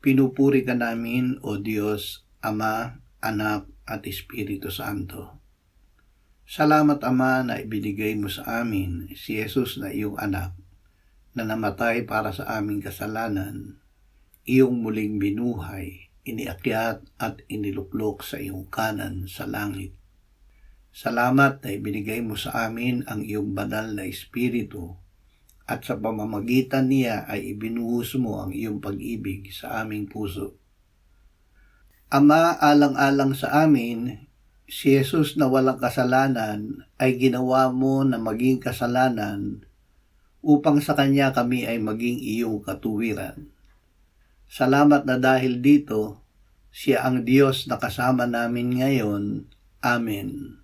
Pinupuri ka namin, O Diyos, Ama, Anak, at Espiritu Santo. Salamat, Ama, na ibinigay mo sa amin si Jesus na iyong anak, na namatay para sa aming kasalanan, iyong muling binuhay, iniakyat at iniluklok sa iyong kanan sa langit. Salamat na ibinigay mo sa amin ang iyong banal na Espiritu, at sa pamamagitan niya ay ibinuhos mo ang iyong pag-ibig sa aming puso. Ama, alang-alang sa amin, si Jesus na walang kasalanan ay ginawa mo na maging kasalanan upang sa Kanya kami ay maging iyong katuwiran. Salamat na dahil dito, siya ang Diyos na kasama namin ngayon. Amen.